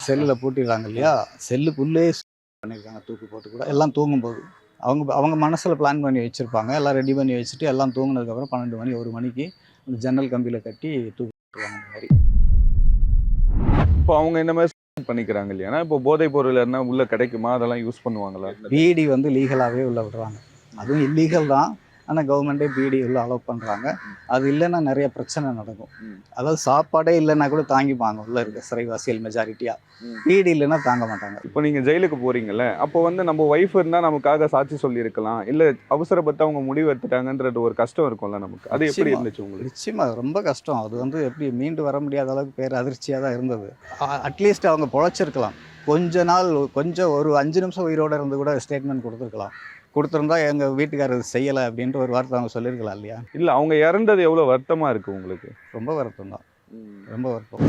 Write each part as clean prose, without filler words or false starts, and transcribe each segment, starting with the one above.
செல்லில் பூட்டிடுறாங்க இல்லையா, செல்லுக்குள்ளே பண்ணியிருக்காங்க தூக்கு போட்டு கூட. எல்லாம் தூங்கும்போது அவங்க அவங்க மனசில் பிளான் பண்ணி வச்சுருப்பாங்க. எல்லாம் ரெடி பண்ணி வச்சுட்டு எல்லாம் தூங்குனதுக்கப்புறம் 12 மணி 1 மணிக்கு அந்த ஜன்னல் கம்பியில் கட்டி தூக்கி போட்டுருவாங்க இந்த மாதிரி. இப்போ அவங்க இந்த மாதிரி பண்ணிக்கிறாங்க இல்லையா? இப்போ போதைப் பொருள் என்ன உள்ள கிடைக்குமா? அதெல்லாம் யூஸ் பண்ணுவாங்களா? பீடி வந்து லீகலாகவே உள்ள விடுறாங்க. அதுவும் இல்லீகல் தான். ஆனால் கவர்மெண்ட்டே பீடி உள்ள அலோவ் பண்ணுறாங்க. அது இல்லைன்னா நிறைய பிரச்சனை நடக்கும். அதாவது சாப்பாடே இல்லைன்னா கூட தாங்கிப்பாங்க உள்ள இருக்க சிறைவாசிகள் மெஜாரிட்டியாக. பீடி இல்லைன்னா தாங்க மாட்டாங்க. இப்போ நீங்கள் ஜெயிலுக்கு போறீங்கல்ல, அப்போ வந்து நம்ம ஒய்ஃப் இருந்தால் நமக்காக சாட்சி சொல்லியிருக்கலாம், இல்லை அவசரப்பட்டு அவங்க முடிவு எடுத்துட்டாங்கன்றது ஒரு கஷ்டம் இருக்கும்ல நமக்கு. அது எப்படி இருந்துச்சு உங்களுக்கு? நிச்சயமாக ரொம்ப கஷ்டம். அது வந்து எப்படி மீண்டு வர முடியாத அளவுக்கு பேர் அதிர்ச்சியாக தான் இருந்தது. அட்லீஸ்ட் அவங்க பொழைச்சிருக்கலாம். கொஞ்சம் ஒரு 5 நிமிஷம் உயிரோடு இருந்து கூட ஸ்டேட்மெண்ட் கொடுத்துருக்கலாம். கொடுத்துருந்தா எங்கள் வீட்டுக்காரர் செய்யலை அப்படின்ட்டு ஒரு வார்த்தை அவங்க சொல்லியிருக்கலாம் இல்லையா? இல்லை, அவங்க இறந்தது எவ்வளோ வருத்தமாக இருக்குது உங்களுக்கு? ரொம்ப வருத்தம் தான், ரொம்ப வருத்தம்.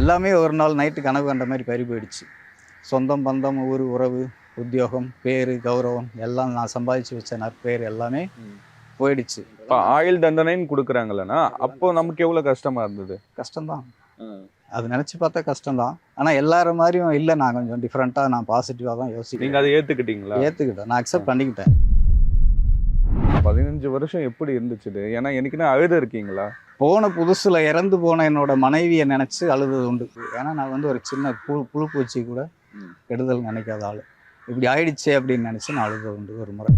எல்லாமே ஒரு நாள் நைட்டு கனவு கண்ட மாதிரி பறி போயிடுச்சு. சொந்தம் பந்தம் ஊர் உறவு உத்தியோகம் பேர் கௌரவம் எல்லாம் நான் சம்பாதிச்சு வச்ச நற்பேர் எல்லாமே போயிடுச்சு. இப்போ ஆயுள் தண்டனைன்னு கொடுக்குறாங்களேன்னா அப்போ நமக்கு எவ்வளோ கஷ்டமாக இருந்தது? கஷ்டம்தான், அது நினச்சி பார்த்தா கஷ்டம்தான். ஆனால் எல்லாரும் மாதிரியும் இல்லை, நான் கொஞ்சம் டிஃப்ரெண்ட்டாக நான் பாசிட்டிவாக தான் யோசிக்கிறேன். நீங்கள் அதை ஏற்றுக்கிட்டீங்களா? ஏற்றுக்கிட்டேன், நான் அக்செப்ட் பண்ணிக்கிட்டேன். 15 வருஷம் எப்படி இருந்துச்சு? ஏன்னா எனக்குன்னா அழுத இருக்கீங்களா? போன புதுசில் இறந்து போன என்னோட மனைவியை நினச்சி அழுதது உண்டு. ஏன்னா நான் வந்து ஒரு சின்ன புழு பூச்சி கூட கெடுதல் நினைக்காத ஆள். இப்படி ஆயிடுச்சே அப்படின்னு நினச்சி நான் அழுதது உண்டு ஒரு முறை.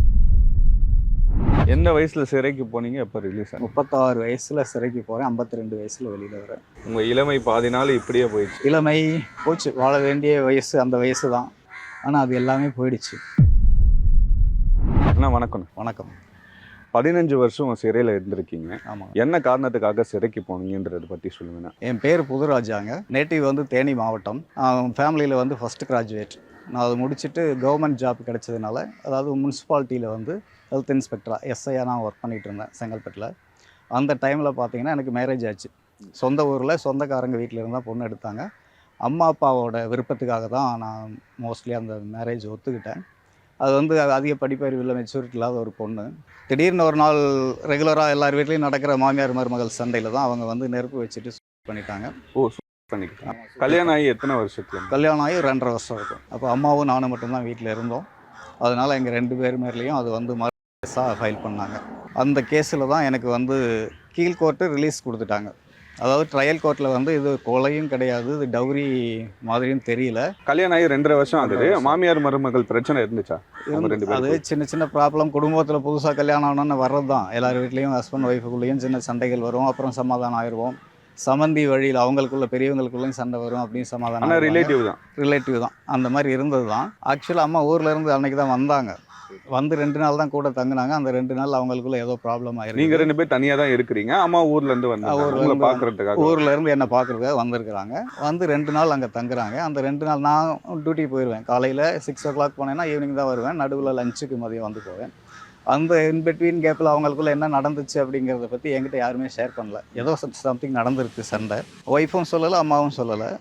எந்த வயசில் சிறைக்கு போனீங்க? எப்போ ரிலீஸ் ஆகும்? 36 வயசில் சிறைக்கு போகிறேன், 52 வயசில் வெளியில் வரேன். உங்கள் இளமை பாதி நாள் இப்படியே போயிடுச்சு? இளமை போச்சு, வாழ வேண்டிய வயசு அந்த வயசு தான். ஆனால் அது எல்லாமே போயிடுச்சு. அண்ணா வணக்கம். வணக்கம். 15 வருஷம் சிறையில் இருந்திருக்கீங்க. ஆமாம். என்ன காரணத்துக்காக சிறைக்கு போனீங்கன்றதை பற்றி சொல்லுங்கண்ணா. என் பேர் புதுராஜாங்க. நேட்டிவ் வந்து தேனி மாவட்டம். ஃபேமிலியில் வந்து ஃபஸ்ட் கிராஜுவேட். நான் அதை முடிச்சுட்டு கவர்மெண்ட் ஜாப் கிடச்சதுனால, அதாவது முனிசிபாலிட்டியில் வந்து ஹெல்த் இன்ஸ்பெக்டராக எஸ்ஐயாக நான் ஒர்க் பண்ணிகிட்டு இருந்தேன் செங்கல்பட்டில். அந்த டைமில் பார்த்தீங்கன்னா எனக்கு மேரேஜ் ஆச்சு. சொந்த ஊரில் சொந்தக்காரங்க வீட்டில் இருந்தால் பொண்ணு எடுத்தாங்க. அம்மா அப்பாவோட விருப்பத்துக்காக தான் நான் மோஸ்ட்லி அந்த மேரேஜ் ஒத்துக்கிட்டேன். அது வந்து அதிக படிப்பறிவு இல்லை, மெச்சூரிட்டி இல்லாத ஒரு பொண்ணு. திடீர்னு ஒரு நாள் ரெகுலராக எல்லார் வீட்லேயும் நடக்கிற மாமியார் மருமகள் சண்டையில் தான் அவங்க வந்து நெருப்பு வச்சுட்டு பண்ணிட்டாங்க. பண்ணிக்கிட்டாங்க. கல்யாணம் ஆகி எத்தனை வருஷத்துல? கல்யாணம் ஆகி 2.5 வருஷம் இருக்கும். அப்போ அம்மாவும் நானும் மட்டும்தான் வீட்டில் இருந்தோம். அதனால் எங்கள் 2 பேர் மேலேயும் அது வந்து கேஸாக ஃபைல் பண்ணாங்க. அந்த கேஸில் தான் எனக்கு வந்து கீழ் கோர்ட்டு ரிலீஸ் கொடுத்துட்டாங்க. அதாவது ட்ரையல் கோர்ட்டில் வந்து இது கொலையும் கிடையாது, இது டவுரி மாதிரியும் தெரியல. கல்யாணம் ஆகி 2.5 வருஷம் ஆகுது. மாமியார் மருமகள் பிரச்சனை இருந்துச்சா? அது சின்ன சின்ன ப்ராப்ளம். குடும்பத்தில் புதுசாக கல்யாணம் ஆனோன்னு வர்றது தான். எல்லார் வீட்லேயும் ஹஸ்பண்ட் ஒய்ஃபுக்குள்ளேயும் சின்ன சண்டைகள் வரும். அப்புறம் சமாதானம் ஆயிடுவோம். சமந்தி வழியில் அவங்களுக்குள்ள பெரியவங்களுக்குள்ளேயும் சண்டை வரும். அப்படின்னு சமாதானம். ரிலேட்டிவ் தான் அந்த மாதிரி இருந்தது தான். ஆக்சுவலாக அம்மா ஊரில் இருந்து அன்றைக்கி தான் வந்தாங்க. வந்து 2 நாள் தான் கூட தங்கினாங்க. அந்த 2 நாள் அவங்களுக்குள்ள ஏதோ ப்ராப்ளம் ஆயிருக்கு. நீங்கள் 2 பேர் தனியாக தான் இருக்கிறீங்க. அம்மா ஊர்லேருந்து ஊர்லேருந்து என்னை பார்க்குறதுக்காக வந்திருக்கிறாங்க. வந்து 2 நாள் அங்கே தங்குறாங்க. அந்த 2 நாள் நான் டியூட்டி போயிடுவேன். காலையில் 6 o'clock போனேன்னா ஈவினிங் தான் வருவேன். நடுவில் லஞ்சுக்கு மதியம் வந்து போவேன். அந்த இன்பிட்வீன் கேப்பில் அவங்களுக்குள்ள என்ன நடந்துச்சு அப்படிங்கிறத பற்றி என்கிட்ட யாருமே ஷேர் பண்ணல. ஏதோ சம்திங் நடந்திருக்கு, சண்டை. ஒய்ஃபும் சொல்லலை, அம்மாவும் சொல்லலை.